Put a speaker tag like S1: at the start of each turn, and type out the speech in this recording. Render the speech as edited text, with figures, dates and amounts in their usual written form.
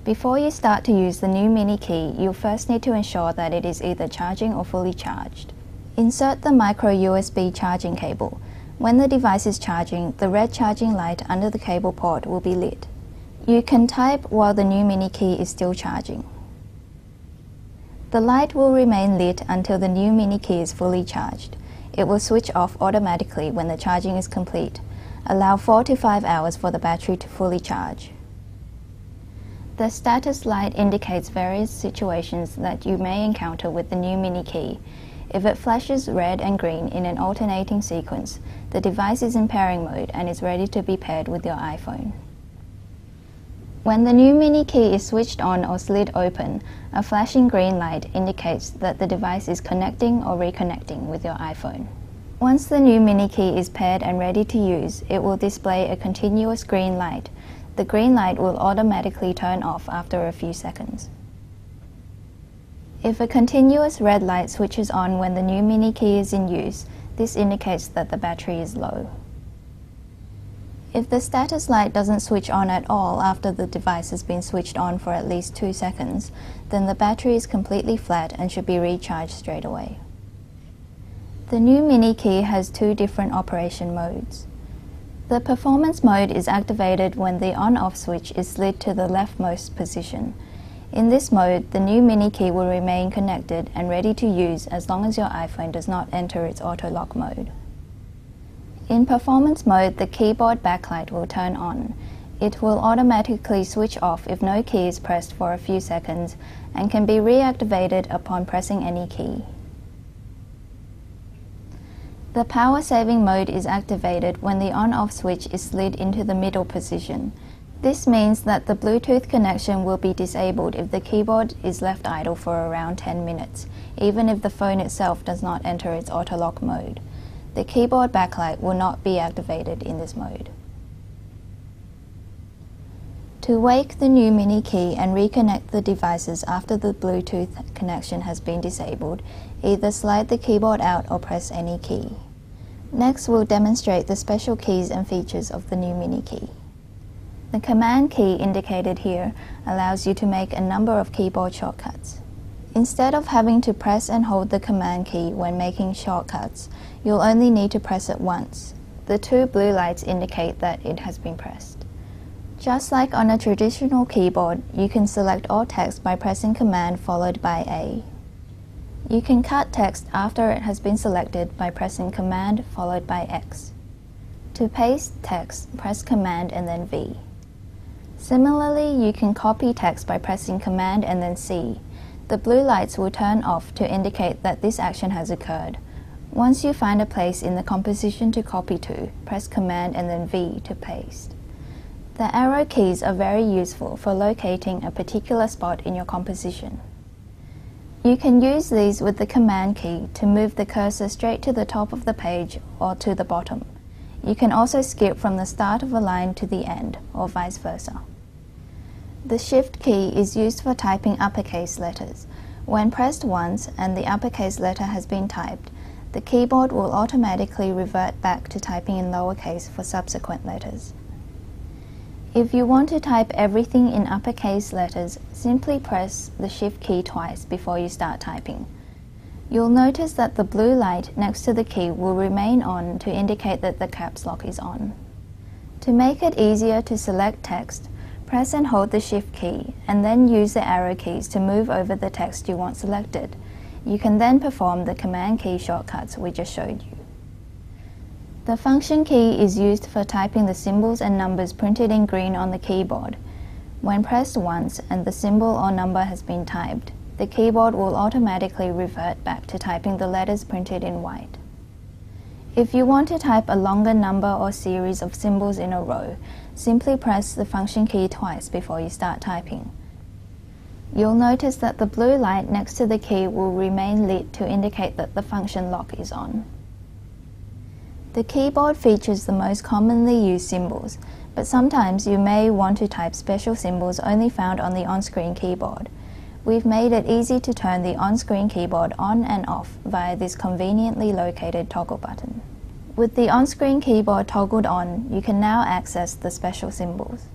S1: Before you start to use the NUU MiniKey, you'll first need to ensure that it is either charging or fully charged. Insert the micro USB charging cable. When the device is charging, the red charging light under the cable port will be lit. You can type while the NUU MiniKey is still charging. The light will remain lit until the NUU MiniKey is fully charged. It will switch off automatically when the charging is complete. Allow 4 to 5 hours for the battery to fully charge. The status light indicates various situations that you may encounter with the NUU MiniKey. If it flashes red and green in an alternating sequence, the device is in pairing mode and is ready to be paired with your iPhone. When the NUU MiniKey is switched on or slid open, a flashing green light indicates that the device is connecting or reconnecting with your iPhone. Once the NUU MiniKey is paired and ready to use, it will display a continuous green light. The green light will automatically turn off after a few seconds. If a continuous red light switches on when the NUU MiniKey is in use, this indicates that the battery is low. If the status light doesn't switch on at all after the device has been switched on for at least 2 seconds, then the battery is completely flat and should be recharged straight away. The NUU MiniKey has 2 different operation modes. The performance mode is activated when the on-off switch is slid to the leftmost position. In this mode, the NUU MiniKey will remain connected and ready to use as long as your iPhone does not enter its auto-lock mode. In performance mode, the keyboard backlight will turn on. It will automatically switch off if no key is pressed for a few seconds and can be reactivated upon pressing any key. The power saving mode is activated when the on-off switch is slid into the middle position. This means that the Bluetooth connection will be disabled if the keyboard is left idle for around 10 minutes, even if the phone itself does not enter its auto-lock mode. The keyboard backlight will not be activated in this mode. To wake the NUU MiniKey and reconnect the devices after the Bluetooth connection has been disabled, either slide the keyboard out or press any key. Next, we'll demonstrate the special keys and features of the NUU MiniKey. The command key indicated here allows you to make a number of keyboard shortcuts. Instead of having to press and hold the command key when making shortcuts, you'll only need to press it once. The 2 blue lights indicate that it has been pressed. Just like on a traditional keyboard, you can select all text by pressing Command followed by A. You can cut text after it has been selected by pressing Command followed by X. To paste text, press Command and then V. Similarly, you can copy text by pressing Command and then C. The blue lights will turn off to indicate that this action has occurred. Once you find a place in the composition to copy to, press Command and then V to paste. The arrow keys are very useful for locating a particular spot in your composition. You can use these with the command key to move the cursor straight to the top of the page or to the bottom. You can also skip from the start of a line to the end, or vice versa. The Shift key is used for typing uppercase letters. When pressed once and the uppercase letter has been typed, the keyboard will automatically revert back to typing in lowercase for subsequent letters. If you want to type everything in uppercase letters, simply press the Shift key twice before you start typing. You'll notice that the blue light next to the key will remain on to indicate that the caps lock is on. To make it easier to select text, press and hold the Shift key and then use the arrow keys to move over the text you want selected. You can then perform the command key shortcuts we just showed you. The function key is used for typing the symbols and numbers printed in green on the keyboard. When pressed once and the symbol or number has been typed, the keyboard will automatically revert back to typing the letters printed in white. If you want to type a longer number or series of symbols in a row, simply press the function key twice before you start typing. You'll notice that the blue light next to the key will remain lit to indicate that the function lock is on. The keyboard features the most commonly used symbols, but sometimes you may want to type special symbols only found on the on-screen keyboard. We've made it easy to turn the on-screen keyboard on and off via this conveniently located toggle button. With the on-screen keyboard toggled on, you can now access the special symbols.